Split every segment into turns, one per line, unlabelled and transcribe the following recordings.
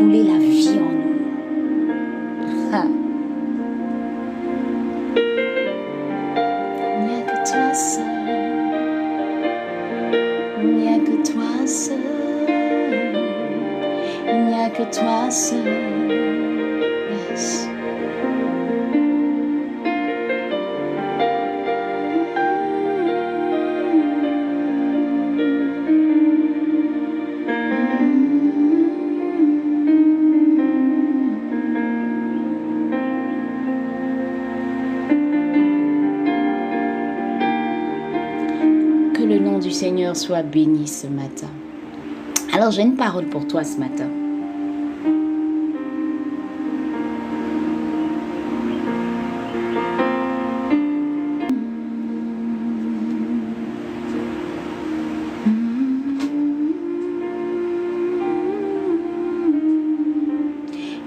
couler la vie en nous. Ah. Il n'y a que toi seul. Il n'y a que toi seul. Il n'y a que toi seul. Yes. Que le nom du Seigneur soit béni ce matin. Alors j'ai une parole pour toi ce matin.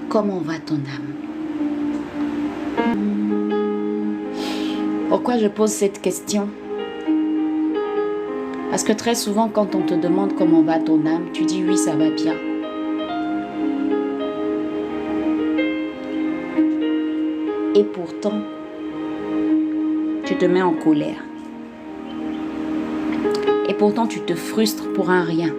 Comment va ton âme? Pourquoi je pose cette question? Parce que très souvent, quand on te demande comment va ton âme, tu dis oui, ça va bien. Et pourtant, tu te mets en colère. Et pourtant, tu te frustres pour un rien.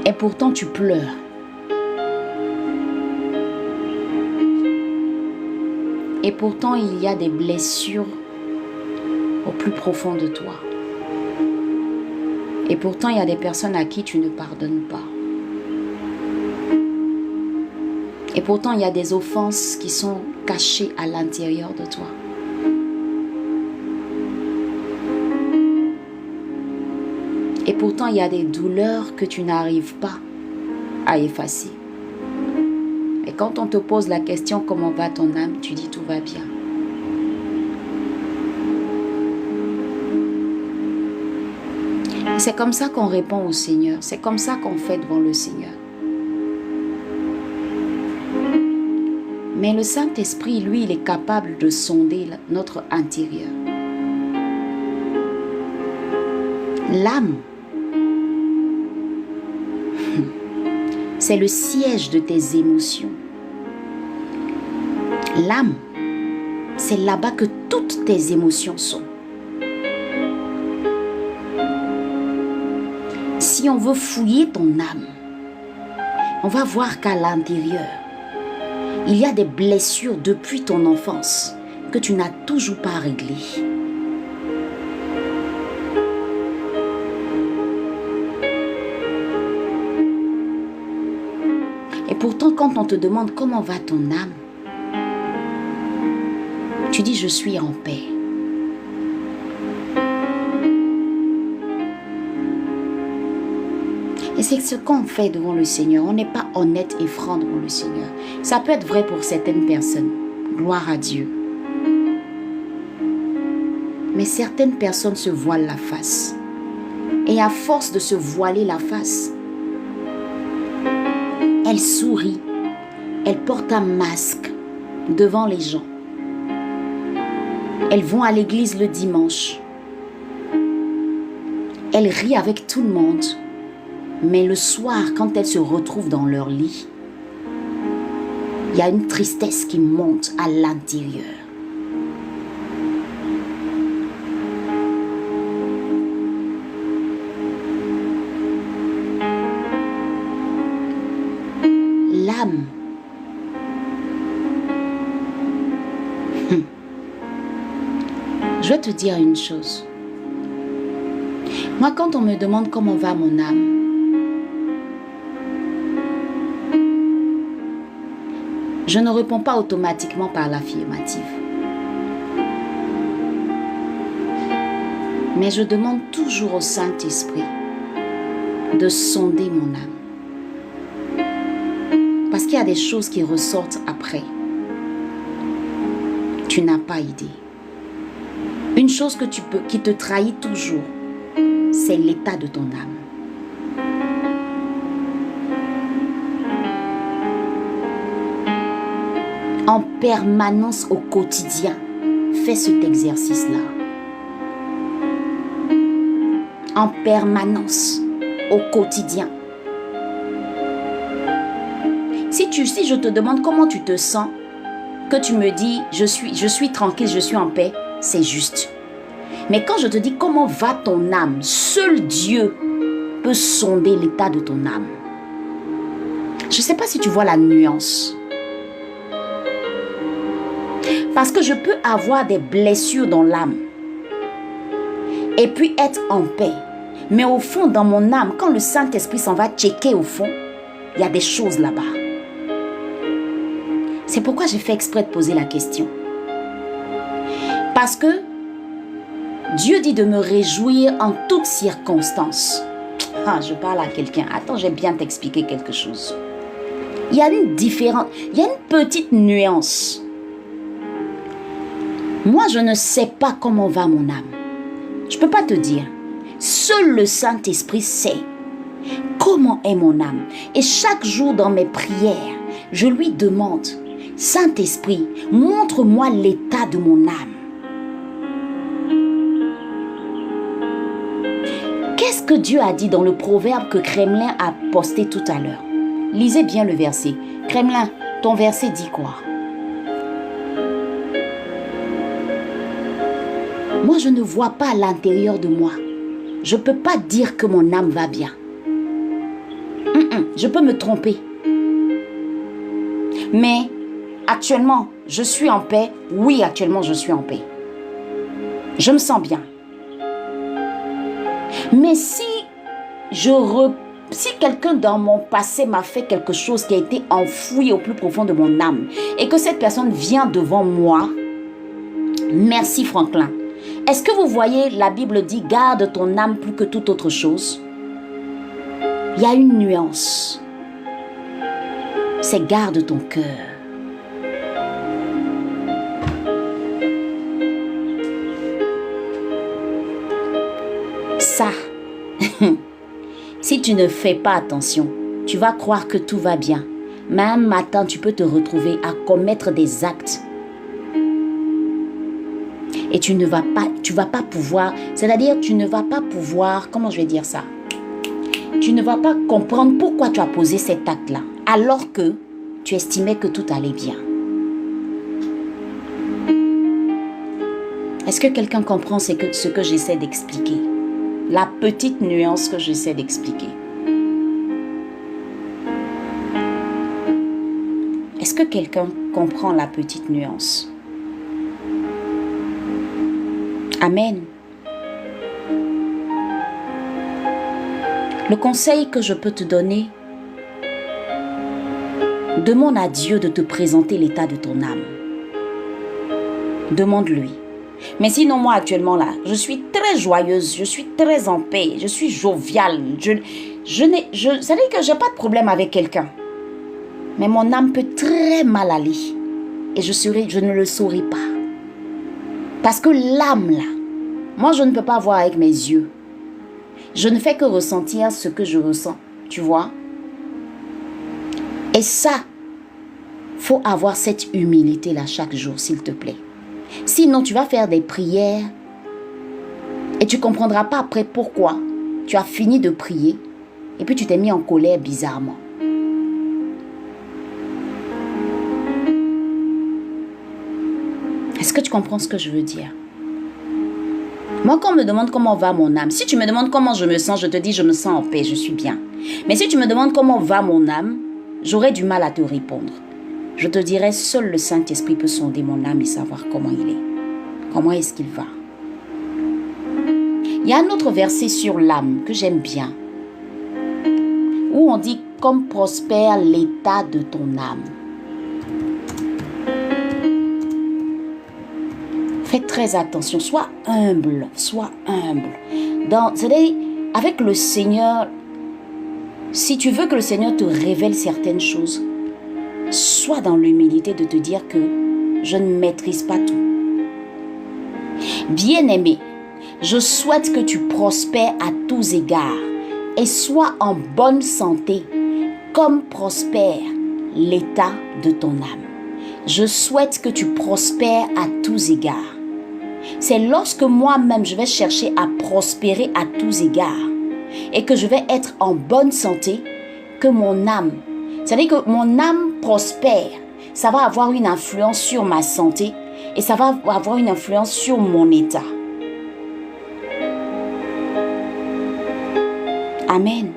Et pourtant, tu pleures. Et pourtant, il y a des blessures au plus profond de toi. Et pourtant, il y a des personnes à qui tu ne pardonnes pas. Et pourtant, il y a des offenses qui sont cachées à l'intérieur de toi. Et pourtant, il y a des douleurs que tu n'arrives pas à effacer. Et quand on te pose la question comment va ton âme, tu dis tout va bien. Et c'est comme ça qu'on répond au Seigneur. C'est comme ça qu'on fait devant le Seigneur. Mais le Saint-Esprit, lui, il est capable de sonder notre intérieur. L'âme, c'est le siège de tes émotions. L'âme, c'est là-bas que toutes tes émotions sont. Si on veut fouiller ton âme, on va voir qu'à l'intérieur, il y a des blessures depuis ton enfance que tu n'as toujours pas réglées. Et pourtant, quand on te demande comment va ton âme, tu dis je suis en paix. Et c'est ce qu'on fait devant le Seigneur. On n'est pas honnête et franc devant le Seigneur. Ça peut être vrai pour certaines personnes. Gloire à Dieu. Mais certaines personnes se voilent la face. Et à force de se voiler la face, elles sourient. Elles portent un masque devant les gens. Elles vont à l'église le dimanche. Elles rient avec tout le monde. Mais le soir, quand elles se retrouvent dans leur lit, il y a une tristesse qui monte à l'intérieur. L'âme, je vais te dire une chose. Moi, quand on me demande comment va mon âme, je ne réponds pas automatiquement par l'affirmative. Mais je demande toujours au Saint-Esprit de sonder mon âme. Parce qu'il y a des choses qui ressortent après. Tu n'as pas idée. Une chose qui te trahit toujours, c'est l'état de ton âme. En permanence au quotidien, fais cet exercice-là. en permanence, au quotidien. Si je te demande comment tu te sens, que tu me dis je suis tranquille, je suis en paix, c'est juste. Mais quand je te dis comment va ton âme, seul Dieu peut sonder l'état de ton âme. Je ne sais pas si tu vois la nuance. Parce que je peux avoir des blessures dans l'âme et puis être en paix. Mais au fond, dans mon âme, quand le Saint-Esprit s'en va checker au fond, il y a des choses là-bas. C'est pourquoi j'ai fait exprès de poser la question. Parce que Dieu dit de me réjouir en toutes circonstances. Ah, je parle à quelqu'un. Attends, je vais bien t'expliquer quelque chose. Il y a une petite nuance. Moi, je ne sais pas comment va mon âme. Je ne peux pas te dire. Seul le Saint-Esprit sait comment est mon âme. Et chaque jour dans mes prières, je lui demande, Saint-Esprit, montre-moi l'état de mon âme. Qu'est-ce que Dieu a dit dans le proverbe que Kremlin a posté tout à l'heure? Lisez bien le verset. Kremlin, ton verset dit quoi? Moi, je ne vois pas à l'intérieur de moi. Je ne peux pas dire que mon âme va bien. Je peux me tromper. Mais actuellement, je suis en paix. Oui, actuellement, je suis en paix. Je me sens bien. Mais si quelqu'un dans mon passé m'a fait quelque chose qui a été enfoui au plus profond de mon âme et que cette personne vient devant moi, merci Franklin. Est-ce que vous voyez, la Bible dit « Garde ton âme plus que toute autre chose ». Il y a une nuance. C'est « Garde ton cœur ». Ça, si tu ne fais pas attention, tu vas croire que tout va bien. Mais un matin, tu peux te retrouver à commettre des actes. Et tu vas pas pouvoir, c'est-à-dire tu ne vas pas pouvoir, comment je vais dire ça? Tu ne vas pas comprendre pourquoi tu as posé cet acte-là, alors que tu estimais que tout allait bien. Est-ce que quelqu'un comprend ce que j'essaie d'expliquer? La petite nuance que j'essaie d'expliquer. Est-ce que quelqu'un comprend la petite nuance? Amen. Le conseil que je peux te donner, demande à Dieu de te présenter l'état de ton âme. Demande-lui. Mais sinon, moi actuellement là, je suis très joyeuse, je suis très en paix, je suis joviale. Ça veut dire que je n'ai pas de problème avec quelqu'un. Mais mon âme peut très mal aller. Et je ne le saurais pas. Parce que l'âme là, moi je ne peux pas voir avec mes yeux. Je ne fais que ressentir ce que je ressens. Tu vois? Et ça, faut avoir cette humilité là chaque jour, s'il te plaît. Sinon, tu vas faire des prières et tu ne comprendras pas après pourquoi tu as fini de prier et puis tu t'es mis en colère bizarrement. Est-ce que tu comprends ce que je veux dire? Moi, quand on me demande comment va mon âme, si tu me demandes comment je me sens, je te dis je me sens en paix, je suis bien. Mais si tu me demandes comment va mon âme, j'aurais du mal à te répondre. Je te dirais, seul le Saint-Esprit peut sonder mon âme et savoir comment il est. Comment est-ce qu'il va? Il y a un autre verset sur l'âme que j'aime bien, où on dit « Comme prospère l'état de ton âme ». Fais très attention, sois humble, sois humble. C'est-à-dire, avec le Seigneur, si tu veux que le Seigneur te révèle certaines choses, sois dans l'humilité de te dire que je ne maîtrise pas tout. Bien-aimé, je souhaite que tu prospères à tous égards et sois en bonne santé, comme prospère l'état de ton âme. Je souhaite que tu prospères à tous égards. C'est lorsque moi-même je vais chercher à prospérer à tous égards et que je vais être en bonne santé que mon âme, c'est-à-dire que mon âme prospère, ça va avoir une influence sur ma santé et ça va avoir une influence sur mon état. Amen.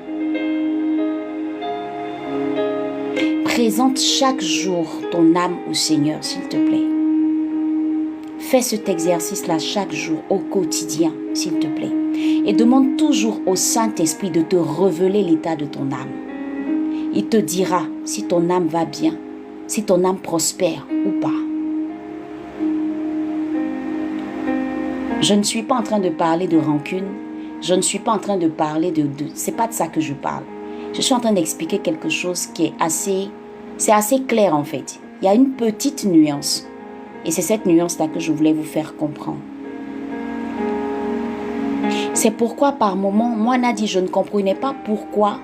Présente chaque jour ton âme au Seigneur, s'il te plaît. Fais cet exercice-là chaque jour, au quotidien, s'il te plaît. Et demande toujours au Saint-Esprit de te révéler l'état de ton âme. Il te dira si ton âme va bien, si ton âme prospère ou pas. Je ne suis pas en train de parler de rancune. Je ne suis pas en train de parler c'est pas de ça que je parle. Je suis en train d'expliquer quelque chose qui est assez clair en fait. Il y a une petite nuance. Et c'est cette nuance-là que je voulais vous faire comprendre. C'est pourquoi par moments, moi Nadie, je ne comprenais pas pourquoi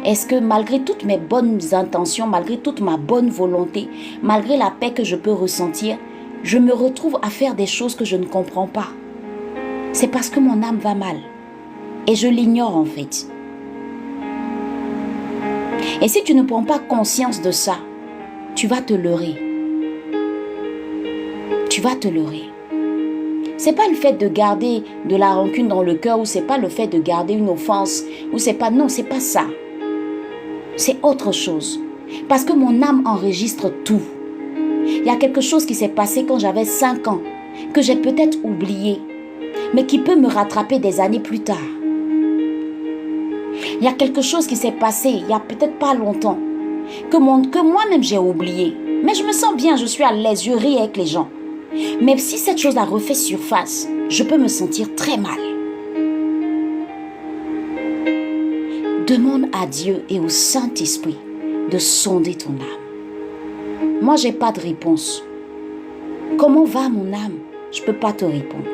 est-ce que malgré toutes mes bonnes intentions, malgré toute ma bonne volonté, malgré la paix que je peux ressentir, je me retrouve à faire des choses que je ne comprends pas. C'est parce que mon âme va mal. Et je l'ignore en fait. Et si tu ne prends pas conscience de ça, tu vas te leurrer. Tu vas te leurrer. C'est pas le fait de garder de la rancune dans le cœur ou c'est pas le fait de garder une offense ou c'est pas, non, c'est pas ça. C'est autre chose. Parce que mon âme enregistre tout. Il y a quelque chose qui s'est passé quand j'avais 5 ans, que j'ai peut-être oublié, mais qui peut me rattraper des années plus tard. Il y a quelque chose qui s'est passé il y a peut-être pas longtemps, que moi-même j'ai oublié. Mais je me sens bien, je suis à l'aise, je ris avec les gens. Mais si cette chose-là refait surface, je peux me sentir très mal. Demande à Dieu et au Saint-Esprit de sonder ton âme. Moi, je n'ai pas de réponse. Comment va mon âme? Je ne peux pas te répondre.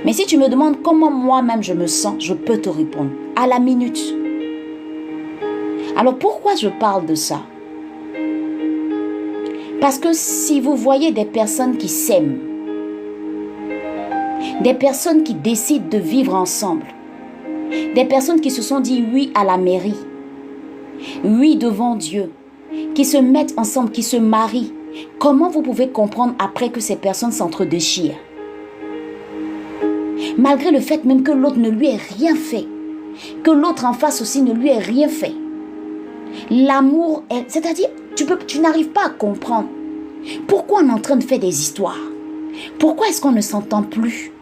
Mais si tu me demandes comment moi-même je me sens, je peux te répondre à la minute. Alors pourquoi je parle de ça? Parce que si vous voyez des personnes qui s'aiment, des personnes qui décident de vivre ensemble, des personnes qui se sont dit oui à la mairie, oui devant Dieu, qui se mettent ensemble, qui se marient, comment vous pouvez comprendre après que ces personnes s'entre-déchirent? Malgré le fait même que l'autre ne lui ait rien fait, que l'autre en face aussi ne lui ait rien fait. L'amour, c'est-à-dire, tu n'arrives pas à comprendre. Pourquoi on est en train de faire des histoires? Pourquoi est-ce qu'on ne s'entend plus?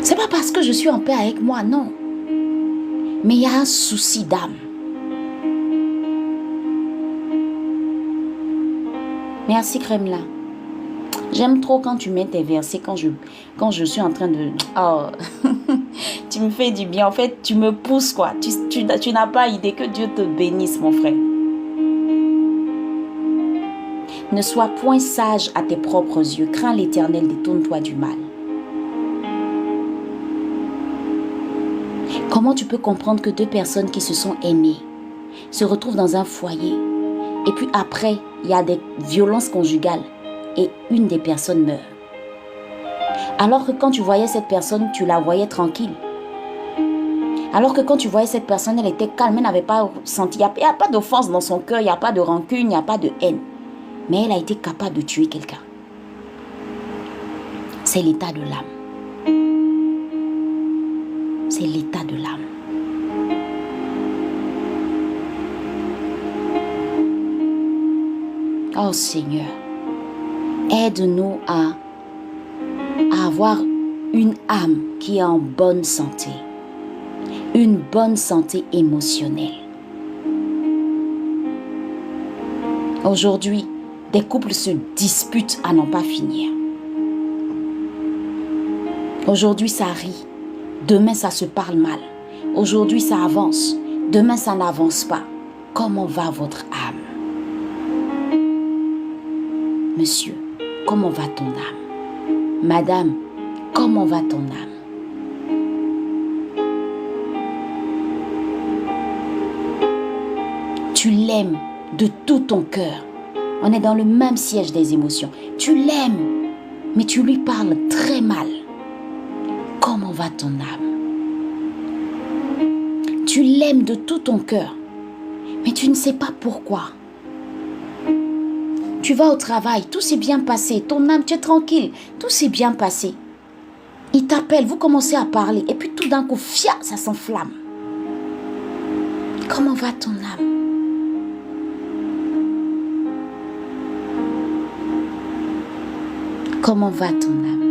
C'est pas parce que je suis en paix avec moi, non. Mais il y a un souci d'âme. Merci Kremla. J'aime trop quand tu mets tes versets, quand je suis en train de... Oh, tu me fais du bien. En fait, tu me pousses, quoi. Tu n'as pas idée. Que Dieu te bénisse, mon frère. Ne sois point sage à tes propres yeux. Crains l'Éternel, détourne-toi du mal. Comment tu peux comprendre que 2 personnes qui se sont aimées se retrouvent dans un foyer et puis après, il y a des violences conjugales et une des personnes meurt? Alors que quand tu voyais cette personne, tu la voyais tranquille. Alors que quand tu voyais cette personne, elle était calme, elle n'avait pas senti, il n'y a pas d'offense dans son cœur, il n'y a pas de rancune, il n'y a pas de haine. Mais elle a été capable de tuer quelqu'un. C'est l'état de l'âme. C'est l'état de l'âme. Oh Seigneur, aide-nous à avoir une âme qui est en bonne santé. Une bonne santé émotionnelle. Aujourd'hui, des couples se disputent à n'en pas finir. Aujourd'hui, ça rit. Demain, ça se parle mal. Aujourd'hui, ça avance. Demain, ça n'avance pas. Comment va votre âme? Monsieur, comment va ton âme? Madame, comment va ton âme? Tu l'aimes de tout ton cœur. On est dans le même siège des émotions. Tu l'aimes, mais tu lui parles très mal. Comment va ton âme? Tu l'aimes de tout ton cœur, mais tu ne sais pas pourquoi. Tu vas au travail, tout s'est bien passé. Ton âme, tu es tranquille, tout s'est bien passé. Il t'appelle, vous commencez à parler, et puis tout d'un coup, fia, ça s'enflamme. Comment va ton âme? Comment va ton âme?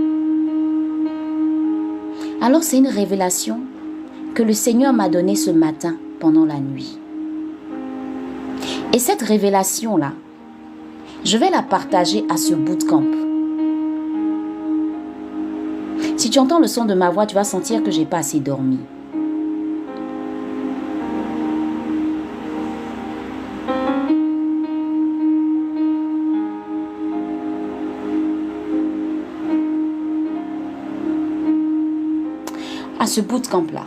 Alors c'est une révélation que le Seigneur m'a donnée ce matin pendant la nuit. Et cette révélation-là, je vais la partager à ce bootcamp. Si tu entends le son de ma voix, tu vas sentir que je n'ai pas assez dormi. À ce bootcamp-là,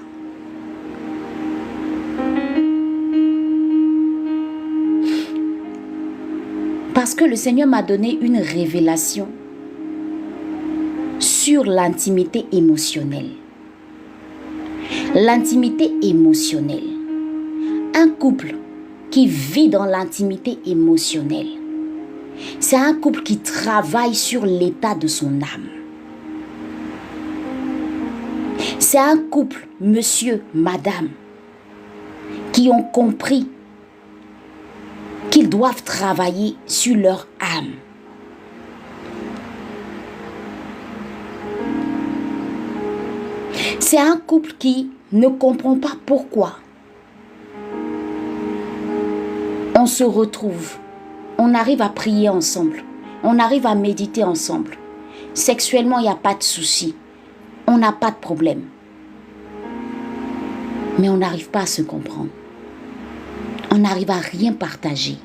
parce que le Seigneur m'a donné une révélation sur l'intimité émotionnelle. L'intimité émotionnelle. Un couple qui vit dans l'intimité émotionnelle, c'est un couple qui travaille sur l'état de son âme. C'est un couple, monsieur, madame, qui ont compris qu'ils doivent travailler sur leur âme. C'est un couple qui ne comprend pas pourquoi on se retrouve, on arrive à prier ensemble, on arrive à méditer ensemble. Sexuellement, il n'y a pas de souci, on n'a pas de problème. Mais on n'arrive pas à se comprendre. On n'arrive à rien partager.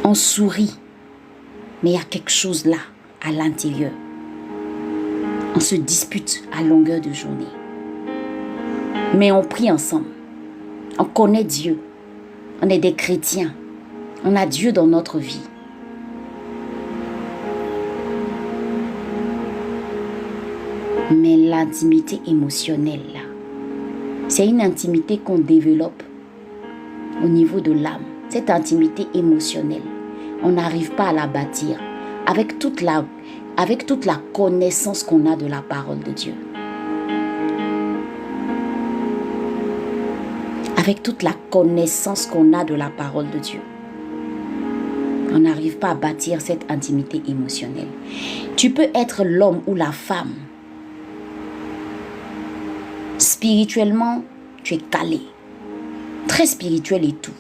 On sourit, mais il y a quelque chose là, à l'intérieur. On se dispute à longueur de journée. Mais on prie ensemble. On connaît Dieu. On est des chrétiens. On a Dieu dans notre vie. Mais l'intimité émotionnelle, là, c'est une intimité qu'on développe au niveau de l'âme. Cette intimité émotionnelle, on n'arrive pas à la bâtir avec toute la connaissance qu'on a de la parole de Dieu. Avec toute la connaissance qu'on a de la parole de Dieu. On n'arrive pas à bâtir cette intimité émotionnelle. Tu peux être l'homme ou la femme. Spirituellement, tu es calé. Très spirituel et tout.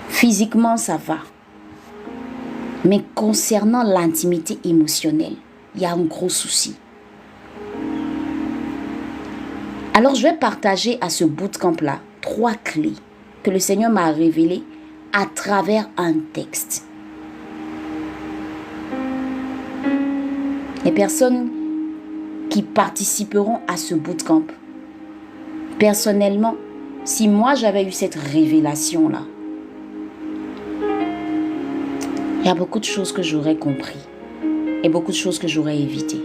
Physiquement, ça va. Mais concernant l'intimité émotionnelle, il y a un gros souci. Alors, je vais partager à ce bootcamp-là 3 clés que le Seigneur m'a révélées à travers un texte. Les personnes qui participeront à ce bootcamp, personnellement, si moi j'avais eu cette révélation-là, il y a beaucoup de choses que j'aurais compris et beaucoup de choses que j'aurais évitées.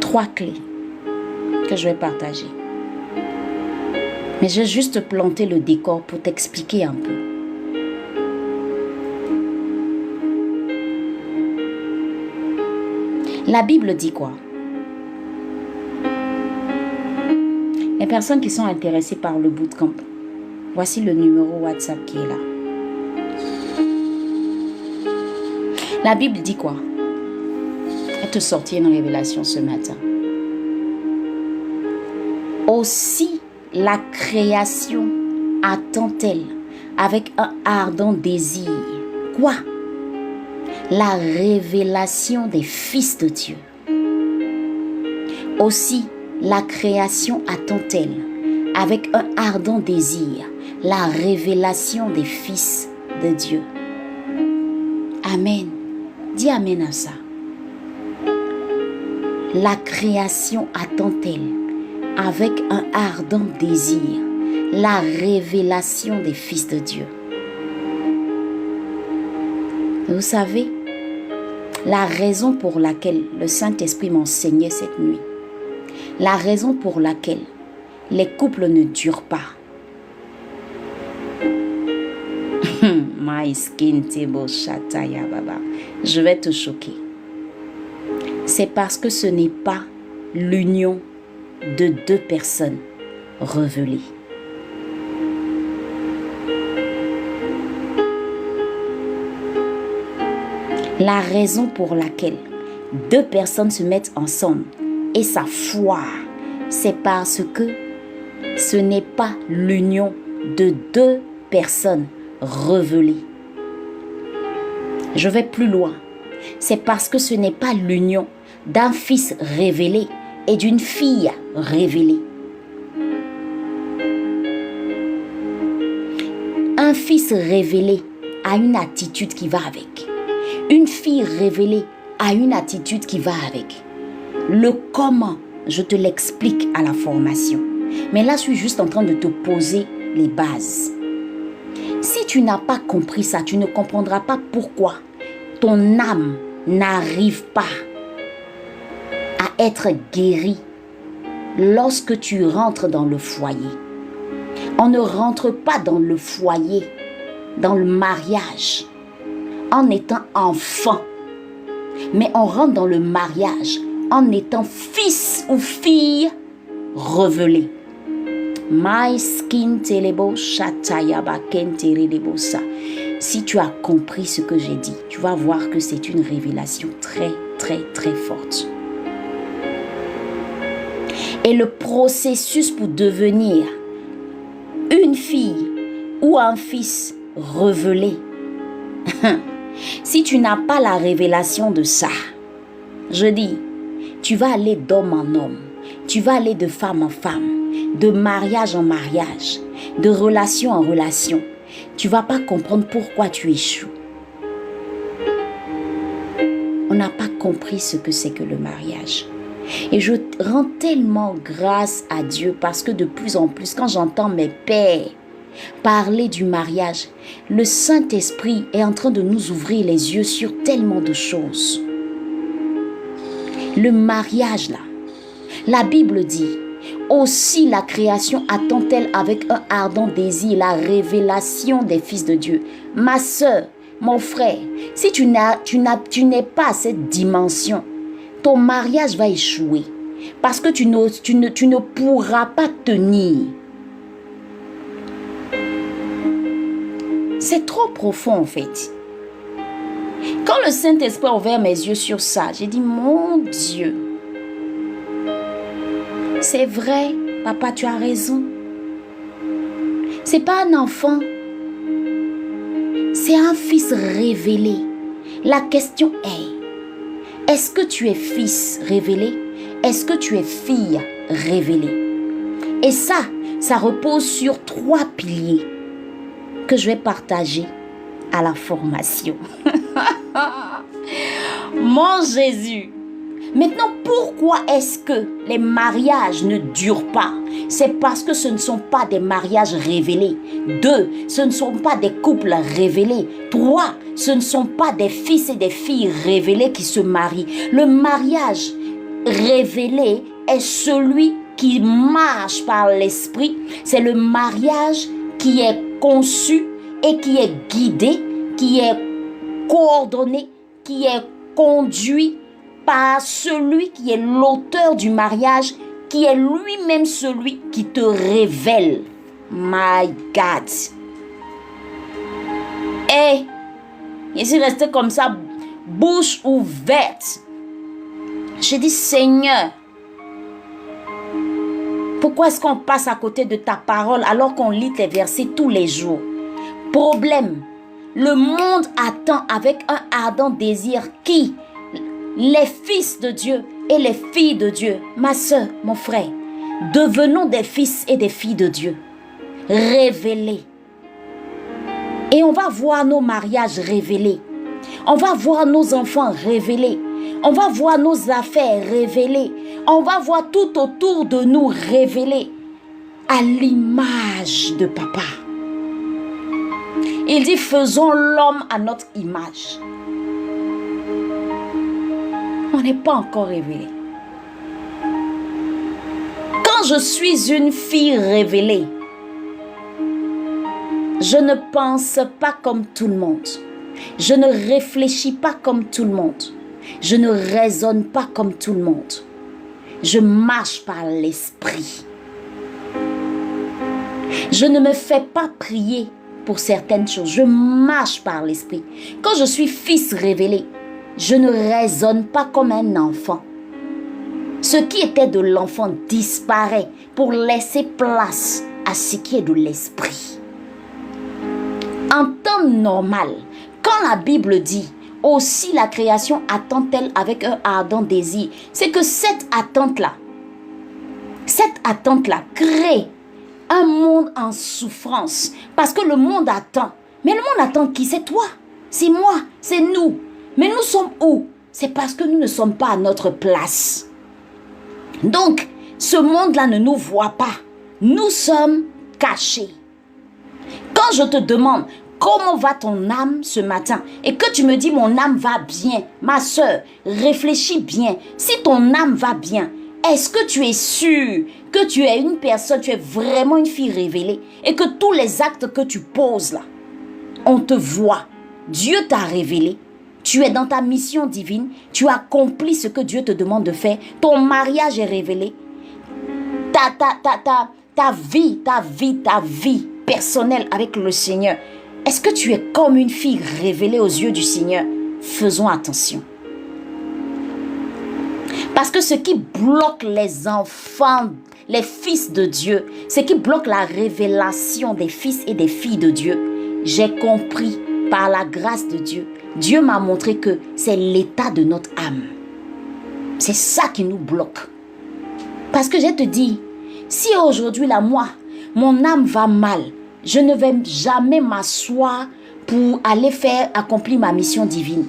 Trois clés que je vais partager. Mais j'ai juste planté le décor pour t'expliquer un peu. La Bible dit quoi? Les personnes qui sont intéressées par le bootcamp, voici le numéro WhatsApp qui est là. La Bible dit quoi? Je vais te sortir une révélation ce matin. Aussi la création attend-elle avec un ardent désir. Quoi? La révélation des fils de Dieu. Aussi la création attend-elle avec un ardent désir la révélation des fils de Dieu. Amen. Dis Amen à ça. La création attend-elle avec un ardent désir la révélation des fils de Dieu? Vous savez, la raison pour laquelle le Saint-Esprit m'enseignait cette nuit, la raison pour laquelle les couples ne durent pas, je vais te choquer. C'est parce que ce n'est pas l'union de deux personnes révélées. La raison pour laquelle deux personnes se mettent ensemble et ça foire, c'est parce que ce n'est pas l'union de deux personnes révélées. Je vais plus loin. C'est parce que ce n'est pas l'union d'un fils révélé et d'une fille révélée. Un fils révélé a une attitude qui va avec. Une fille révélée a une attitude qui va avec. Le comment, je te l'explique à la formation. Mais là, je suis juste en train de te poser les bases. Si tu n'as pas compris ça, tu ne comprendras pas pourquoi ton âme n'arrive pas à être guérie lorsque tu rentres dans le foyer. On ne rentre pas dans le foyer, dans le mariage, en étant enfant. Mais on rentre dans le mariage en étant fils ou fille révélé. Si tu as compris ce que j'ai dit, tu vas voir que c'est une révélation très, très, très forte. Et le processus pour devenir une fille ou un fils révélé, si tu n'as pas la révélation de ça, je dis, tu vas aller d'homme en homme, tu vas aller de femme en femme, de mariage en mariage, de relation en relation. Tu ne vas pas comprendre pourquoi tu échoues. On n'a pas compris ce que c'est que le mariage. Et je rends tellement grâce à Dieu parce que de plus en plus, quand j'entends mes pères parler du mariage, le Saint-Esprit est en train de nous ouvrir les yeux sur tellement de choses. Le mariage là, la Bible dit, aussi la création attend-elle avec un ardent désir la révélation des fils de Dieu. Ma soeur, mon frère, si tu n'es pas à cette dimension, ton mariage va échouer parce que tu ne pourras pas tenir. C'est trop profond en fait. Quand le Saint-Esprit a ouvert mes yeux sur ça, j'ai dit, mon Dieu, c'est vrai, papa, tu as raison. C'est pas un enfant, c'est un fils révélé. La question est, est-ce que tu es fils révélé? Est-ce que tu es fille révélée? Et ça repose sur 3 piliers que je vais partager à la formation. Mon Jésus! Maintenant, pourquoi est-ce que les mariages ne durent pas? C'est parce que ce ne sont pas des mariages révélés. 2, ce ne sont pas des couples révélés. 3, ce ne sont pas des fils et des filles révélés qui se marient. Le mariage révélé est celui qui marche par l'esprit. C'est le mariage qui est conçu et qui est guidé, qui est coordonné, qui est conduit par celui qui est l'auteur du mariage, qui est lui-même celui qui te révèle. My God. Et je suis restée comme ça, bouche ouverte. J'ai dit, Seigneur, pourquoi est-ce qu'on passe à côté de ta parole alors qu'on lit tes versets tous les jours? Problème, le monde attend avec un ardent désir qui? Les fils de Dieu et les filles de Dieu. Ma soeur, mon frère, devenons des fils et des filles de Dieu. Révélés. Et on va voir nos mariages révélés. On va voir nos enfants révélés. On va voir nos affaires révélées. On va voir tout autour de nous révélé à l'image de papa. Il dit, faisons l'homme à notre image. On n'est pas encore révélé. Quand je suis une fille révélée, je ne pense pas comme tout le monde. Je ne réfléchis pas comme tout le monde. Je ne raisonne pas comme tout le monde. Je marche par l'esprit. Je ne me fais pas prier pour certaines choses. Je marche par l'esprit. Quand je suis fils révélé, je ne raisonne pas comme un enfant. Ce qui était de l'enfant disparaît pour laisser place à ce qui est de l'esprit. En temps normal, quand la Bible dit aussi la création attend-elle avec un ardent désir, c'est que cette attente-là crée un monde en souffrance. Parce que le monde attend. Mais le monde attend qui? C'est toi, c'est moi, c'est nous. Mais nous sommes où? C'est parce que nous ne sommes pas à notre place. Donc, ce monde-là ne nous voit pas. Nous sommes cachés. Quand je te demande comment va ton âme ce matin et que tu me dis mon âme va bien, ma soeur, réfléchis bien. Si ton âme va bien, est-ce que tu es sûr que tu es une personne, tu es vraiment une fille révélée et que tous les actes que tu poses là, on te voit. Dieu t'a révélé. Tu es dans ta mission divine. Tu accomplis ce que Dieu te demande de faire. Ton mariage est révélé. Ta vie personnelle avec le Seigneur. Est-ce que tu es comme une fille révélée aux yeux du Seigneur? Faisons attention. Parce que ce qui bloque les enfants, les fils de Dieu, ce qui bloque la révélation des fils et des filles de Dieu, j'ai compris par la grâce de Dieu. Dieu m'a montré que c'est l'état de notre âme. C'est ça qui nous bloque. Parce que je te dis, si aujourd'hui là, moi, mon âme va mal, je ne vais jamais m'asseoir pour aller accomplir ma mission divine.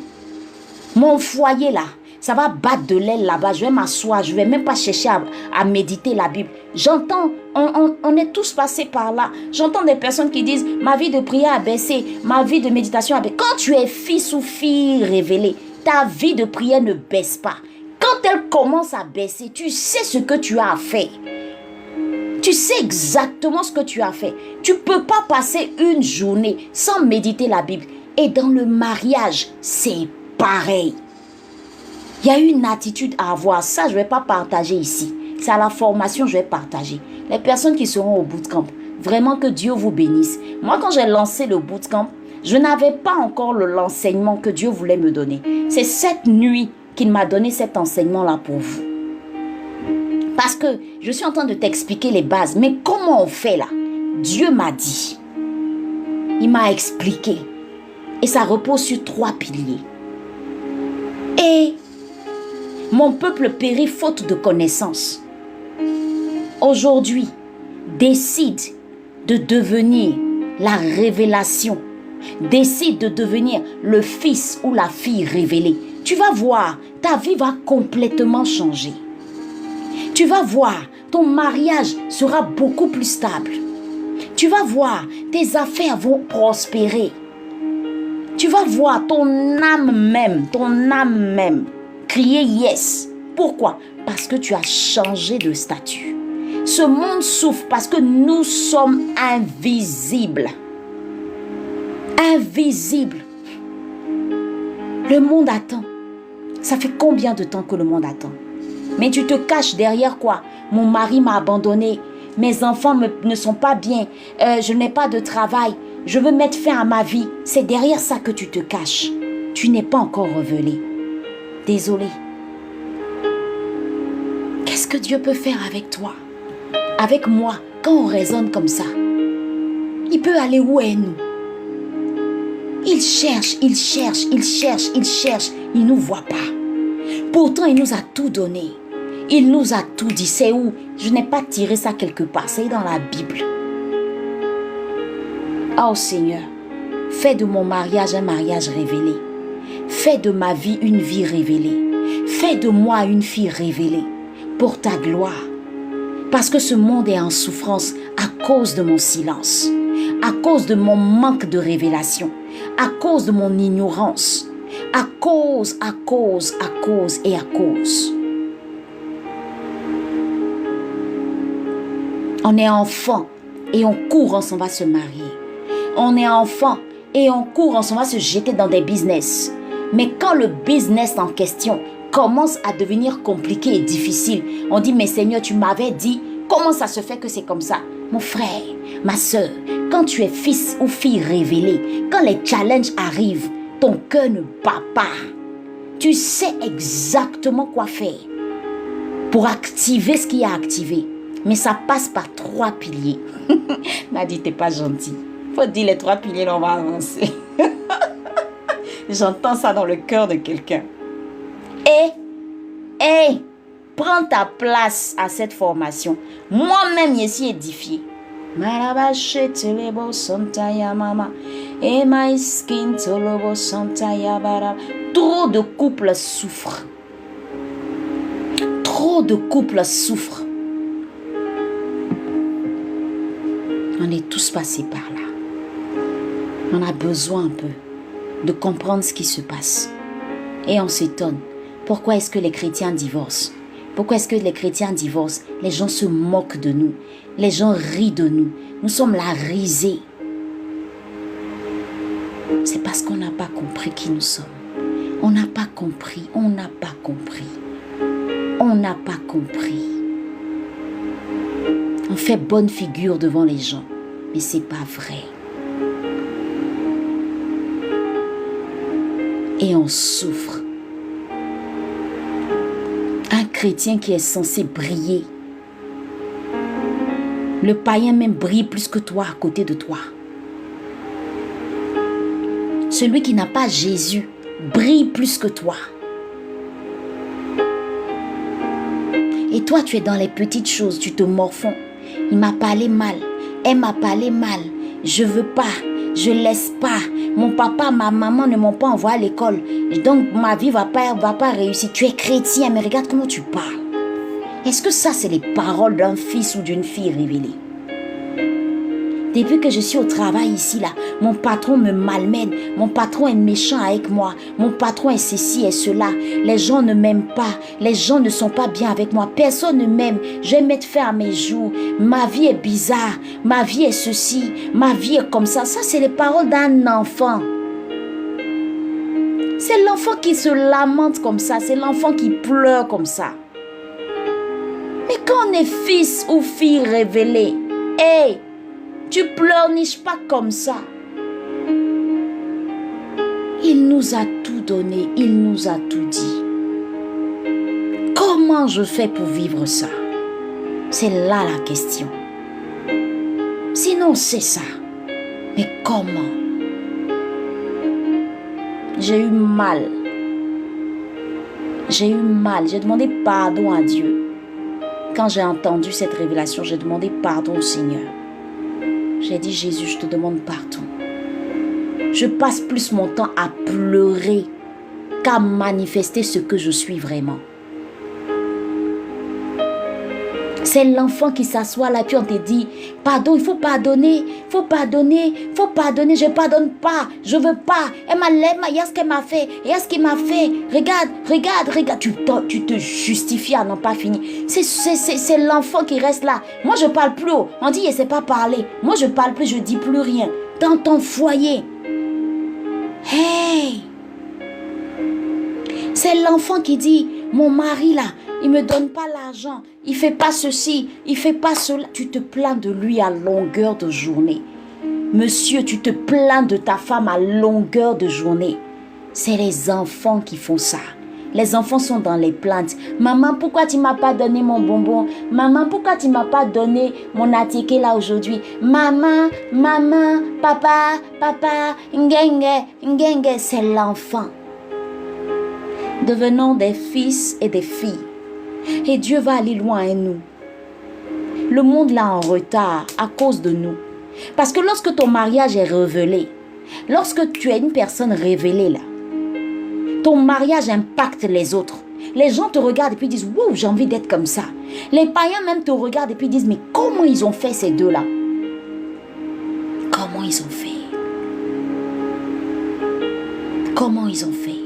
Mon foyer là, ça va battre de l'aile là-bas. Je vais m'asseoir, je ne vais même pas chercher à méditer la Bible. J'entends, on est tous passés par là. J'entends des personnes qui disent, ma vie de prière a baissé, ma vie de méditation a baissé. Quand tu es fils ou fille révélée, ta vie de prière ne baisse pas. Quand elle commence à baisser, tu sais ce que tu as fait. Tu sais exactement ce que tu as fait. Tu ne peux pas passer une journée sans méditer la Bible. Et dans le mariage, c'est pareil. Il y a une attitude à avoir. Ça, je ne vais pas partager ici. C'est à la formation que je vais partager. Les personnes qui seront au bootcamp, vraiment que Dieu vous bénisse. Moi, quand j'ai lancé le bootcamp, je n'avais pas encore l'enseignement que Dieu voulait me donner. C'est cette nuit qu'il m'a donné cet enseignement-là pour vous. Parce que je suis en train de t'expliquer les bases. Mais comment on fait là? Dieu m'a dit. Il m'a expliqué. Et ça repose sur 3 piliers. Et mon peuple périt faute de connaissance. Aujourd'hui, décide de devenir la révélation. Décide de devenir le fils ou la fille révélée. Tu vas voir, ta vie va complètement changer. Tu vas voir, ton mariage sera beaucoup plus stable. Tu vas voir, tes affaires vont prospérer. Tu vas voir ton âme même, crier yes. Pourquoi? Parce que tu as changé de statut. Ce monde souffre parce que nous sommes invisibles. Invisibles. Le monde attend. Ça fait combien de temps que le monde attend? Mais tu te caches derrière quoi? Mon mari m'a abandonné. Mes enfants ne sont pas bien. Je n'ai pas de travail. Je veux mettre fin à ma vie. C'est derrière ça que tu te caches. Tu n'es pas encore révélé. Désolé. Qu'est-ce que Dieu peut faire avec toi? Avec moi, quand on raisonne comme ça? Il peut aller où est nous? Il cherche. Il ne nous voit pas. Pourtant, il nous a tout donné. Il nous a tout dit. C'est où? Je n'ai pas tiré ça quelque part. C'est dans la Bible. Oh Seigneur, fais de mon mariage un mariage révélé. Fais de ma vie une vie révélée. Fais de moi une fille révélée pour ta gloire. Parce que ce monde est en souffrance à cause de mon silence, à cause de mon manque de révélation, à cause de mon ignorance, à cause. On est enfant et on court, on s'en va se marier. On est enfant et on court, on s'en va se jeter dans des business. Mais quand le business en question commence à devenir compliqué et difficile, on dit, mais Seigneur, tu m'avais dit, comment ça se fait que c'est comme ça? Mon frère, ma soeur, quand tu es fils ou fille révélée, quand les challenges arrivent, ton cœur ne bat pas. Tu sais exactement quoi faire pour activer ce qui est activé. Mais ça passe par 3 piliers. Nadie, t'es pas gentil. Faut dire les 3 piliers, là, on va avancer. J'entends ça dans le cœur de quelqu'un. Et, prends ta place à cette formation. Moi-même, je suis édifiée. Trop de couples souffrent. Trop de couples souffrent. On est tous passés par là. On a besoin un peu de comprendre ce qui se passe. Et on s'étonne. Pourquoi est-ce que les chrétiens divorcent? Pourquoi est-ce que les chrétiens divorcent? Les gens se moquent de nous. Les gens rient de nous. Nous sommes la risée. C'est parce qu'on n'a pas compris qui nous sommes. On n'a pas compris. On n'a pas compris. On n'a pas compris. On fait bonne figure devant les gens. Mais c'est pas vrai. Et on souffre. Un chrétien qui est censé briller. Le païen même brille plus que toi à côté de toi. Celui qui n'a pas Jésus brille plus que toi. Et toi, tu es dans les petites choses, tu te morfonds. Il m'a parlé mal. Elle m'a parlé mal. Je veux pas. Je laisse pas. Mon papa, ma maman ne m'ont pas envoyé à l'école. Donc ma vie va pas réussir. Tu es chrétien, mais regarde comment tu parles. Est-ce que ça, c'est les paroles d'un fils ou d'une fille révélée? Depuis que je suis au travail ici, là, mon patron me malmène. Mon patron est méchant avec moi. Mon patron est ceci et cela. Les gens ne m'aiment pas. Les gens ne sont pas bien avec moi. Personne ne m'aime. Je vais mettre fin à mes jours. Ma vie est bizarre. Ma vie est ceci. Ma vie est comme ça. Ça, c'est les paroles d'un enfant. C'est l'enfant qui se lamente comme ça. C'est l'enfant qui pleure comme ça. Mais quand on est fils ou fille révélée, hey, tu pleurniches pas comme ça. Il nous a tout donné, il nous a tout dit. Comment je fais pour vivre ça? C'est là la question. Sinon, c'est ça. Mais comment? J'ai eu mal. J'ai eu mal. J'ai demandé pardon à Dieu. Quand j'ai entendu cette révélation, j'ai demandé pardon au Seigneur. J'ai dit, Jésus, je te demande pardon. Je passe plus mon temps à pleurer qu'à manifester ce que je suis vraiment. C'est l'enfant qui s'assoit là, puis on te dit, pardon, il faut pardonner, il faut pardonner, il faut pardonner, je ne pardonne pas, je ne veux pas. Elle m'a l'aimé, il y a ce qu'elle m'a fait, il y a ce qu'il m'a fait. Regarde, regarde, regarde. Tu te justifies à n'en pas finir. C'est l'enfant qui reste là. Moi, je ne parle plus. On dit, il ne sait pas parler. Moi, je ne parle plus, je ne dis plus rien. Dans ton foyer. Hey! C'est l'enfant qui dit, mon mari là, il ne me donne pas l'argent, il ne fait pas ceci, il ne fait pas cela. Tu te plains de lui à longueur de journée. Monsieur, tu te plains de ta femme à longueur de journée. C'est les enfants qui font ça. Les enfants sont dans les plaintes. Maman, pourquoi tu ne m'as pas donné mon bonbon? Maman, pourquoi tu ne m'as pas donné mon attiqué là aujourd'hui? Maman, maman, papa, papa, ngenge, ngenge. C'est l'enfant. Devenons des fils et des filles. Et Dieu va aller loin à nous. Le monde là en retard à cause de nous. Parce que lorsque ton mariage est révélé, lorsque tu es une personne révélée là, ton mariage impacte les autres. Les gens te regardent et puis disent, wow, j'ai envie d'être comme ça. Les païens même te regardent et puis disent, mais comment ils ont fait ces deux-là? Comment ils ont fait? Comment ils ont fait?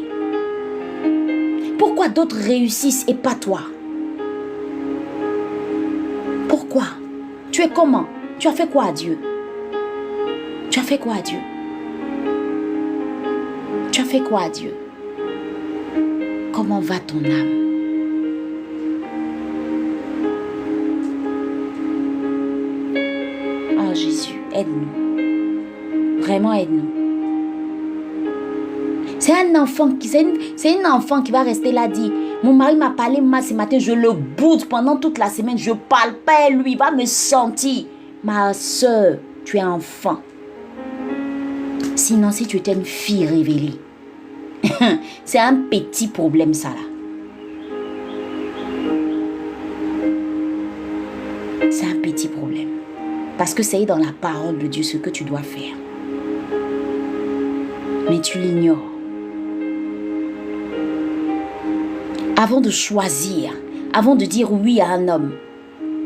Pourquoi d'autres réussissent et pas toi? Pourquoi? Tu es comment? Tu as fait quoi à Dieu? Tu as fait quoi à Dieu? Tu as fait quoi à Dieu? Comment va ton âme? Oh Jésus, aide-nous. Vraiment aide-nous. C'est une enfant qui va rester là dit, mon mari m'a parlé ce matin, je le boude pendant toute la semaine, je parle pas à lui, il va me sentir. Ma soeur, tu es enfant. Sinon, si tu étais une fille révélée, c'est un petit problème ça là. C'est un petit problème. Parce que c'est dans la parole de Dieu ce que tu dois faire. Mais tu l'ignores. Avant de choisir, avant de dire oui à un homme,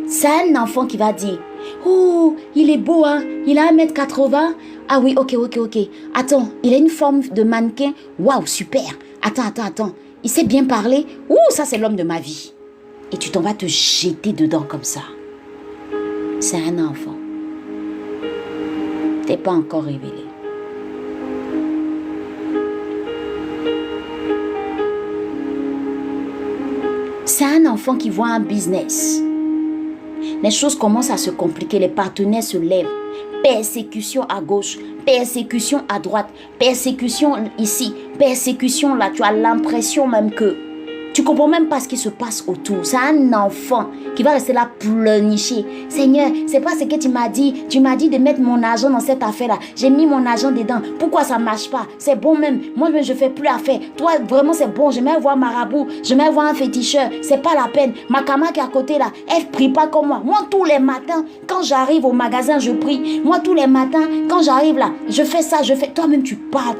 c'est un enfant qui va dire, oh, il est beau, hein? Il a 1m80. Ah oui, ok. Attends, il a une forme de mannequin. Waouh, super. Attends. Il sait bien parler. Ouh, ça c'est l'homme de ma vie. Et tu t'en vas te jeter dedans comme ça. C'est un enfant. T'es pas encore révélé. C'est un enfant qui voit un business. Les choses commencent à se compliquer, les partenaires se lèvent. Persécution à gauche, persécution à droite, persécution ici, persécution là. Tu as l'impression même que tu comprends même pas ce qui se passe autour. C'est un enfant qui va rester là pleurnicher. Seigneur, c'est pas ce que tu m'as dit. Tu m'as dit de mettre mon argent dans cette affaire-là. J'ai mis mon argent dedans. Pourquoi ça marche pas? C'est bon même. Moi, je fais plus affaire. Toi, vraiment, c'est bon. Je vais voir marabout. Je vais voir un féticheur. C'est pas la peine. Ma camarade qui est à côté là, elle prie pas comme moi. Moi, tous les matins, quand j'arrive au magasin, je prie. Moi, tous les matins, quand j'arrive là, je fais ça, je fais. Toi-même, tu parles.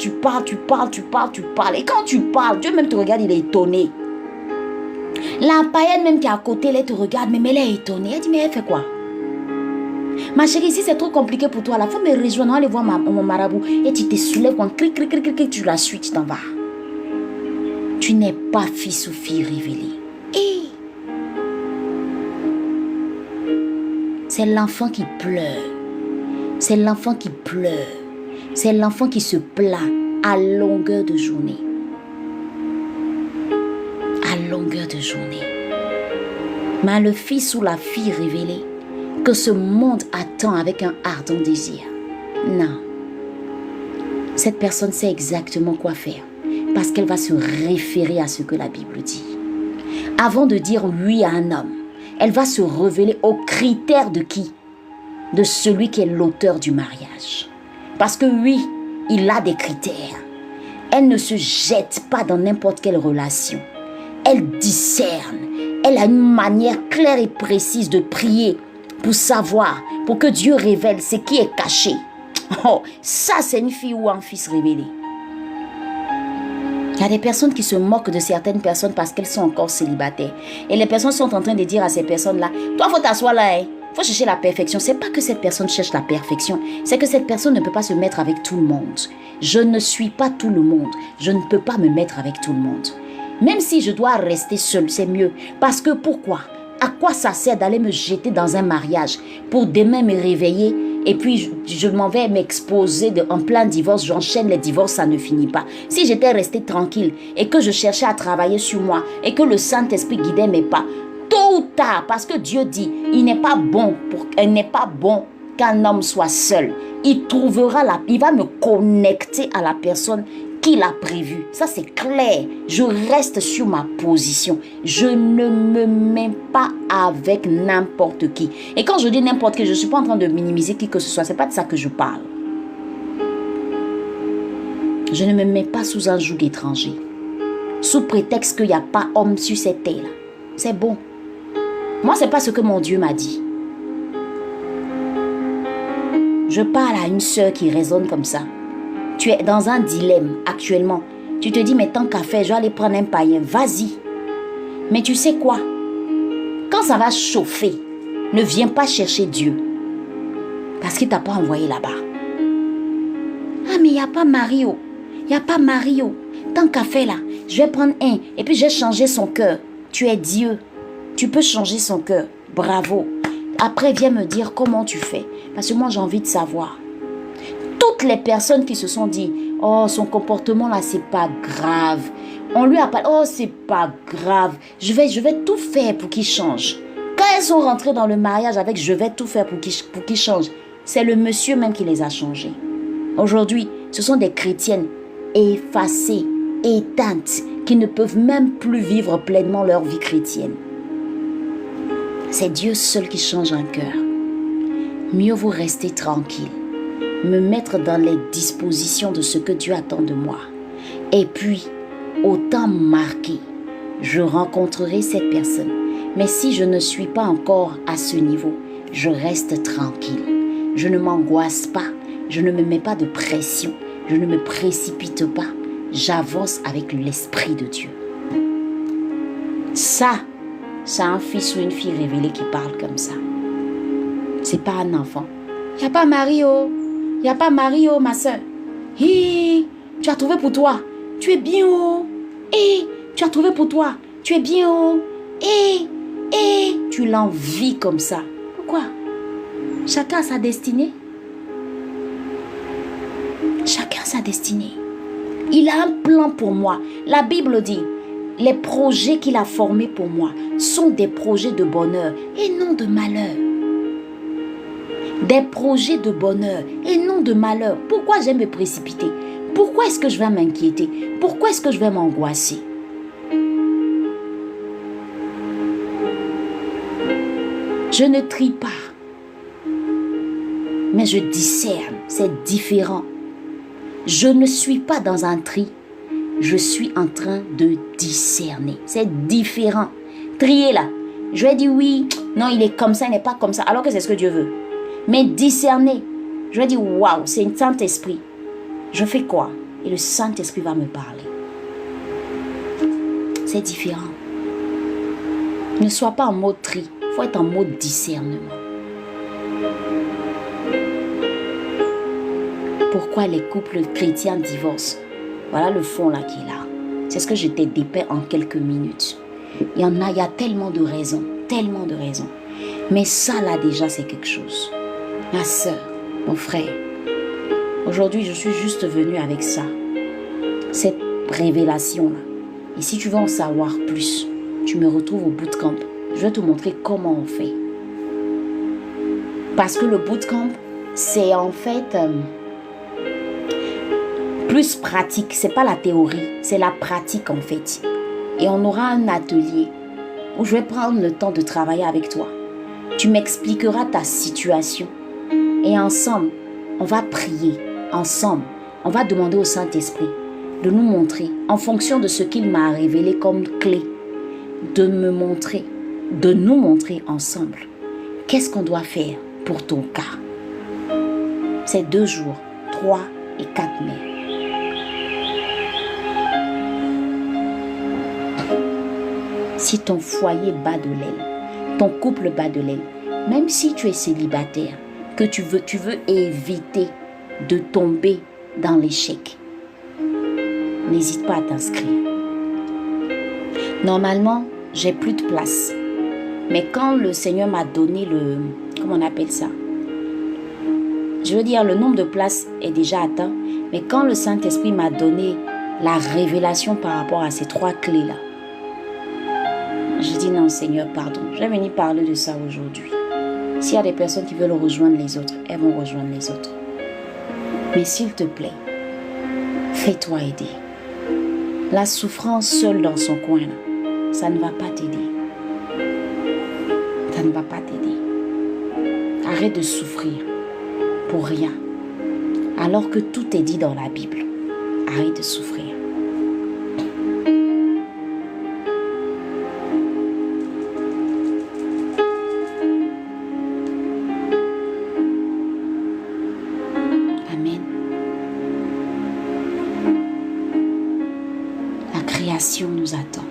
Et quand tu parles, Dieu même te regarde, il est étonné. La païenne même qui est à côté, elle te regarde, mais elle est étonnée. Elle dit, mais elle fait quoi? Ma chérie, si c'est trop compliqué pour toi, il faut me rejoindre, aller voir mon marabout. Et tu te soulèves, quand clic, tu la suis, tu t'en vas. Tu n'es pas fils ou fille révélée. Et c'est l'enfant qui pleure. C'est l'enfant qui pleure. C'est l'enfant qui se plaint à longueur de journée. De journée. Mais le fils ou la fille révélée que ce monde attend avec un ardent désir, non. Cette personne sait exactement quoi faire parce qu'elle va se référer à ce que la Bible dit. Avant de dire oui à un homme, elle va se révéler aux critères de qui? De celui qui est l'auteur du mariage. Parce que oui, il a des critères. Elle ne se jette pas dans n'importe quelle relation. Elle discerne. Elle a une manière claire et précise de prier pour savoir, pour que Dieu révèle ce qui est caché. Oh, ça c'est une fille ou un fils révélé. Il y a des personnes qui se moquent de certaines personnes parce qu'elles sont encore célibataires. Et les personnes sont en train de dire à ces personnes-là, toi, faut t'asseoir là, faut chercher la perfection. C'est pas que cette personne cherche la perfection, c'est que cette personne ne peut pas se mettre avec tout le monde. Je ne suis pas tout le monde. Je ne peux pas me mettre avec tout le monde. Même si je dois rester seule, c'est mieux. Parce que pourquoi? À quoi ça sert d'aller me jeter dans un mariage pour demain me réveiller et puis je m'en vais m'exposer en plein divorce, j'enchaîne les divorces, ça ne finit pas. Si j'étais restée tranquille et que je cherchais à travailler sur moi et que le Saint-Esprit guidait mes pas, tôt ou tard, parce que Dieu dit, il n'est pas bon qu'un homme soit seul. Il va me connecter à la personne qu'il a prévu. Ça c'est clair. Je reste sur ma position. Je ne me mets pas avec n'importe qui. Et quand je dis n'importe qui, je ne suis pas en train de minimiser qui que ce soit. C'est pas de ça que je parle. Je ne me mets pas sous un joug étranger. Sous prétexte qu'il n'y a pas homme sur cette terre. C'est bon. Moi, c'est pas ce que mon Dieu m'a dit. Je parle à une sœur qui raisonne comme ça. Tu es dans un dilemme actuellement. Tu te dis, mais tant qu'à faire, je vais aller prendre un païen. Vas-y. Mais tu sais quoi? Quand ça va chauffer, ne viens pas chercher Dieu. Parce qu'il ne t'a pas envoyé là-bas. Ah, mais il n'y a pas Mario. Il n'y a pas Mario. Tant qu'à faire là, je vais prendre un. Et puis j'ai changé son cœur. Tu es Dieu. Tu peux changer son cœur. Bravo. Après, viens me dire comment tu fais. Parce que moi, j'ai envie de savoir. Toutes les personnes qui se sont dit, oh, son comportement là, c'est pas grave. On lui a parlé, oh, c'est pas grave. Je vais tout faire pour qu'il change. Quand elles sont rentrées dans le mariage avec je vais tout faire pour qu'il change, c'est le monsieur même qui les a changées. Aujourd'hui, ce sont des chrétiennes effacées, éteintes, qui ne peuvent même plus vivre pleinement leur vie chrétienne. C'est Dieu seul qui change un cœur. Mieux vaut rester tranquille, me mettre dans les dispositions de ce que Dieu attend de moi. Et puis, au temps marqué, je rencontrerai cette personne. Mais si je ne suis pas encore à ce niveau, je reste tranquille. Je ne m'angoisse pas, je ne me mets pas de pression, je ne me précipite pas. J'avance avec l'Esprit de Dieu. Ça, c'est un fils ou une fille révélée qui parle comme ça. C'est pas un enfant. Il n'y a pas Mario. Il n'y a pas Mario, ma soeur. Hé, tu as trouvé pour toi. Tu es bien haut. Hé, tu as trouvé pour toi. Tu es bien haut. Hé, tu l'envies comme ça. Pourquoi? Chacun a sa destinée. Chacun a sa destinée. Il a un plan pour moi. La Bible dit, les projets qu'il a formés pour moi sont des projets de bonheur et non de malheur. Des projets de bonheur et non de malheur. Pourquoi je vais me précipiter? Pourquoi est-ce que je vais m'inquiéter? Pourquoi est-ce que je vais m'angoisser? Je ne trie pas, mais je discerne. C'est différent. Je ne suis pas dans un tri. Je suis en train de discerner. C'est différent. Trier là. Je vais dire oui, non, il est comme ça, il n'est pas comme ça. Alors que c'est ce que Dieu veut. Mais discerner. Je vais dire waouh, c'est un Saint-Esprit. Je fais quoi? Et le Saint-Esprit va me parler. C'est différent. Ne sois pas en mode tri. Il faut être en mode discernement. Pourquoi les couples chrétiens divorcent? Voilà le fond là qui est là. C'est ce que je t'ai dépeint en quelques minutes. Il y a tellement de raisons. Tellement de raisons. Mais ça là déjà c'est quelque chose. Ma soeur, mon frère. Aujourd'hui je suis juste venue avec ça. Cette révélation là. Et si tu veux en savoir plus, tu me retrouves au bootcamp. Je vais te montrer comment on fait. Parce que le bootcamp, c'est en fait plus pratique. C'est pas la théorie, c'est la pratique en fait. Et on aura un atelier où je vais prendre le temps de travailler avec toi. Tu m'expliqueras ta situation. Et ensemble, on va prier. Ensemble, on va demander au Saint-Esprit de nous montrer, en fonction de ce qu'il m'a révélé comme clé, de me montrer, de nous montrer ensemble qu'est-ce qu'on doit faire pour ton cas. C'est 2 jours, 3 et 4 mai. Si ton foyer bat de l'aile, ton couple bat de l'aile, même si tu es célibataire, que tu veux éviter de tomber dans l'échec, n'hésite pas à t'inscrire. Normalement, j'ai plus de place. Mais quand le Seigneur m'a donné le... Comment on appelle ça? Je veux dire, le nombre de places est déjà atteint. Mais quand le Saint-Esprit m'a donné la révélation par rapport à ces 3 clés-là, je dis non, Seigneur, pardon. Je vais venir parler de ça aujourd'hui. S'il y a des personnes qui veulent rejoindre les autres, elles vont rejoindre les autres. Mais s'il te plaît, fais-toi aider. La souffrance seule dans son coin, là, ça ne va pas t'aider. Ça ne va pas t'aider. Arrête de souffrir pour rien. Alors que tout est dit dans la Bible. Arrête de souffrir. Amen. La création nous attend.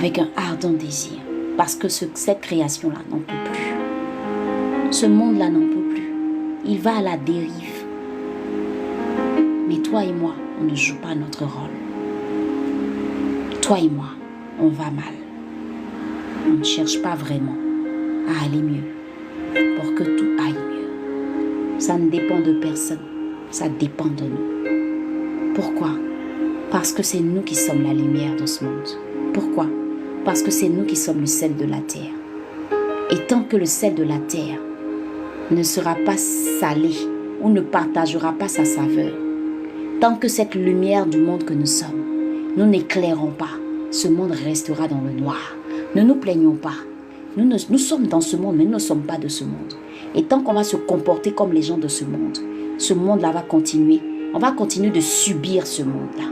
avec un ardent désir. Parce que cette création-là n'en peut plus. Ce monde-là n'en peut plus. Il va à la dérive. Mais toi et moi, on ne joue pas notre rôle. Toi et moi, on va mal. On ne cherche pas vraiment à aller mieux. Pour que tout aille mieux. Ça ne dépend de personne. Ça dépend de nous. Pourquoi? Parce que c'est nous qui sommes la lumière de ce monde. Pourquoi? Parce que c'est nous qui sommes le sel de la terre. Et tant que le sel de la terre ne sera pas salé ou ne partagera pas sa saveur, tant que cette lumière du monde que nous sommes, nous n'éclairons pas, ce monde restera dans le noir. Ne nous plaignons pas. Nous sommes dans ce monde, mais nous ne sommes pas de ce monde. Et tant qu'on va se comporter comme les gens de ce monde-là va continuer. On va continuer de subir ce monde-là.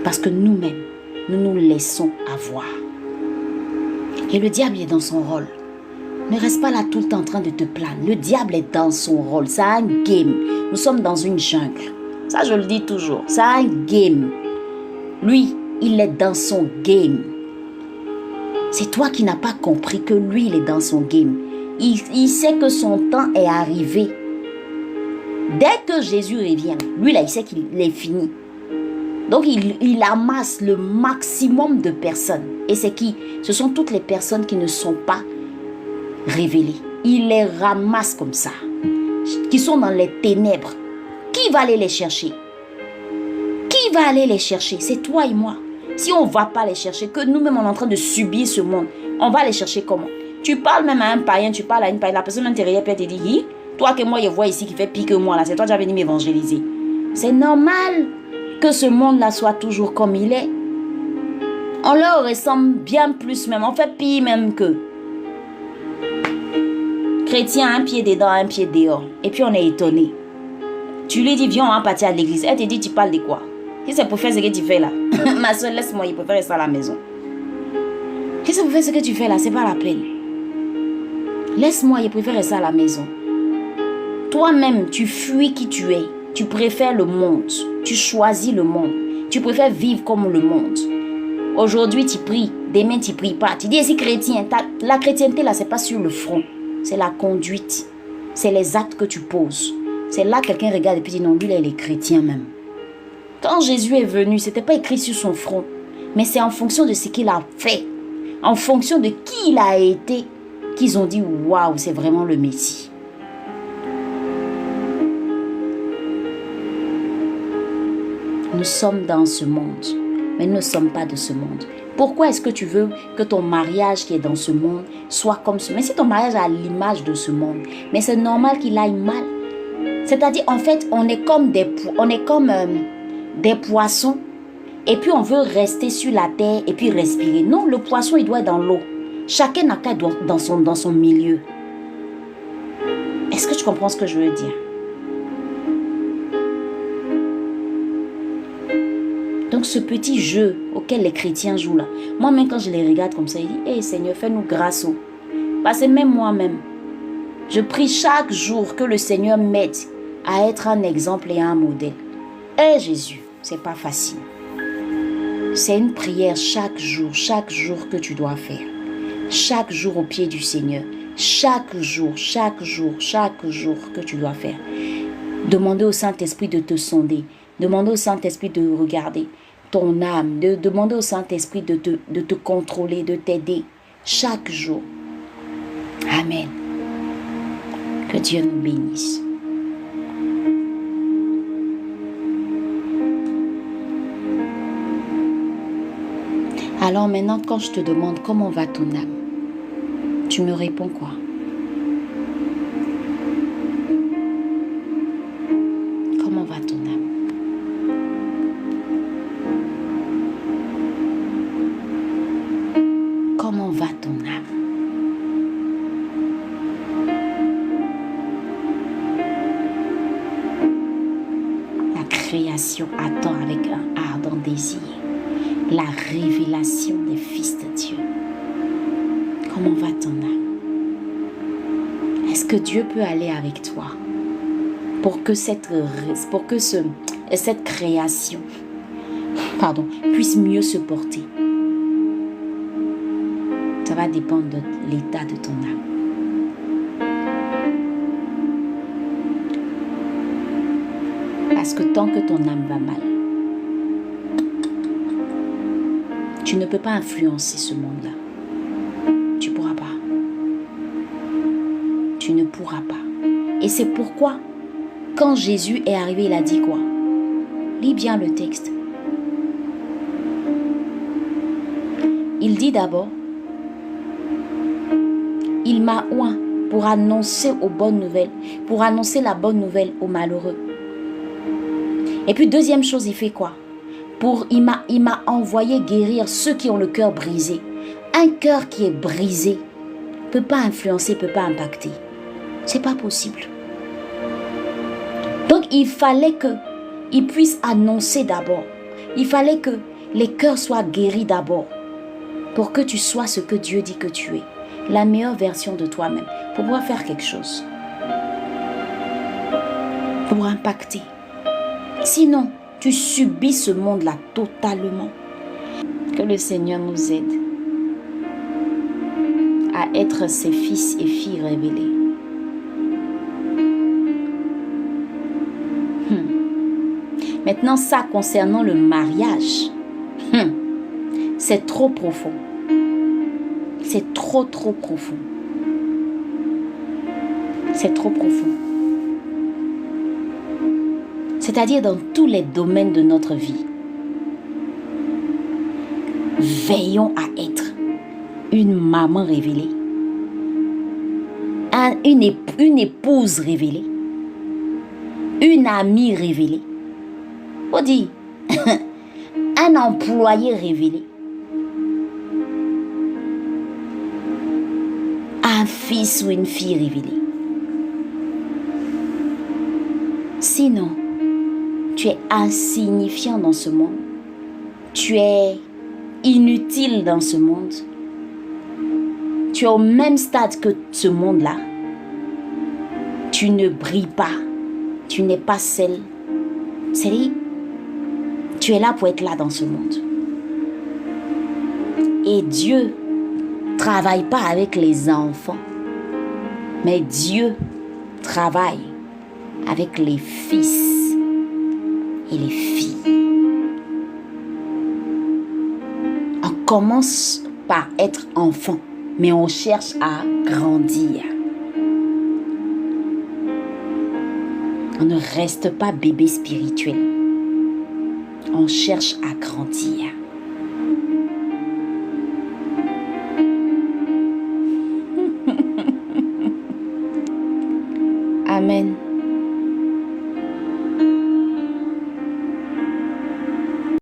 Parce que nous-mêmes, nous nous laissons avoir. Et le diable est dans son rôle. Ne reste pas là tout le temps en train de te plaindre. Le diable est dans son rôle. Ça a un game. Nous sommes dans une jungle. Ça, je le dis toujours. Ça a un game. Lui, il est dans son game. C'est toi qui n'as pas compris que lui, il est dans son game. Il sait que son temps est arrivé. Dès que Jésus revient, lui, là, il sait qu'il est fini. Donc, il amasse le maximum de personnes. Et c'est qui? Ce sont toutes les personnes qui ne sont pas révélées. Il les ramasse comme ça. Qui sont dans les ténèbres. Qui va aller les chercher? Qui va aller les chercher? C'est toi et moi. Si on ne va pas les chercher, que nous-mêmes on est en train de subir ce monde, on va les chercher comment? Tu parles même à un païen, tu parles à une païenne, la personne intérieure peut te dire, toi que moi je vois ici qui fait pire que moi, là, c'est toi qui as venu m'évangéliser. C'est normal que ce monde-là soit toujours comme il est. On leur ressemble bien plus même, on fait pire même que. Chrétien, un pied dedans, un pied dehors. Et puis on est étonné. Tu lui dis, viens, on va partir à l'église. Elle te dit, tu parles de quoi? Si c'est pour faire ce que tu fais là. Ma soeur, laisse-moi, il préfère rester à la maison. Si c'est pour faire ce que tu fais là, c'est pas la peine. Laisse-moi, il préfère rester à la maison. Toi-même, tu fuis qui tu es. Tu préfères le monde. Tu choisis le monde. Tu préfères vivre comme le monde. Aujourd'hui, tu pries. Demain, tu pries pas. Tu dis, si chrétien, la chrétienté là, c'est pas sur le front. C'est la conduite. C'est les actes que tu poses. C'est là que quelqu'un regarde et puis dit, non, lui, là, il est chrétien même. Quand Jésus est venu, ce n'était pas écrit sur son front, mais c'est en fonction de ce qu'il a fait, en fonction de qui il a été, qu'ils ont dit, waouh, c'est vraiment le Messie. Nous sommes dans ce monde, mais nous ne sommes pas de ce monde. Pourquoi est-ce que tu veux que ton mariage qui est dans ce monde soit comme ce? Mais si ton mariage a l'image de ce monde, mais c'est normal qu'il aille mal. C'est-à-dire, en fait, on est comme des poissons et puis on veut rester sur la terre et puis respirer. Non, le poisson, il doit être dans l'eau. Chacun n'a qu'à être dans son milieu. Est-ce que tu comprends ce que je veux dire? Donc, ce petit jeu auquel les chrétiens jouent là, moi-même, quand je les regarde comme ça, je dis, hey, Seigneur, fais-nous grâce. Parce que même moi-même, je prie chaque jour que le Seigneur m'aide à être un exemple et un modèle. Et Jésus, c'est pas facile. C'est une prière chaque jour que tu dois faire. Chaque jour au pied du Seigneur. Chaque jour que tu dois faire. Demander au Saint-Esprit de te sonder. Demander au Saint-Esprit de regarder ton âme. Demander au Saint-Esprit de te contrôler, de t'aider. Chaque jour. Amen. Que Dieu nous bénisse. Alors maintenant, quand je te demande comment va ton âme, tu me réponds quoi? Comment va ton âme? Comment va ton âme? La création attend avec un ardent désir la révélation des fils de Dieu. Comment va ton âme? Est-ce que Dieu peut aller avec toi pour que cette création puisse mieux se porter? va dépendre de l'état de ton âme. Parce que tant que ton âme va mal, tu ne peux pas influencer ce monde-là. Tu ne pourras pas. Tu ne pourras pas. Et c'est pourquoi, quand Jésus est arrivé, il a dit quoi? Lis bien le texte. Il dit d'abord, il m'a oint pour annoncer aux bonnes nouvelles, pour annoncer la bonne nouvelle aux malheureux. Et puis deuxième chose, il fait quoi? Il m'a envoyé guérir ceux qui ont le cœur brisé. Un cœur qui est brisé ne peut pas influencer, ne peut pas impacter. C'est pas possible. Donc il fallait qu'il puisse annoncer d'abord. Il fallait que les cœurs soient guéris d'abord. Pour que tu sois ce que Dieu dit que tu es. La meilleure version de toi-même. Pour pouvoir faire quelque chose. Pour impacter. Sinon, tu subis ce monde-là totalement. Que le Seigneur nous aide à être ses fils et filles révélés. Maintenant, ça concernant le mariage, c'est trop profond. C'est trop profond. C'est trop profond. C'est-à-dire dans tous les domaines de notre vie. Veillons à être une maman révélée, une épouse révélée, une amie révélée, on dit un employé révélé, un fils ou une fille révélée. Sinon, tu es insignifiant dans ce monde. Tu es inutile dans ce monde. Tu es au même stade que ce monde-là. Tu ne brilles pas. Tu n'es pas celle. C'est-à-dire, tu es là pour être là dans ce monde. Et Dieu ne travaille pas avec les enfants. Mais Dieu travaille avec les fils et les filles. On commence par être enfant, mais on cherche à grandir. On ne reste pas bébé spirituel. On cherche à grandir.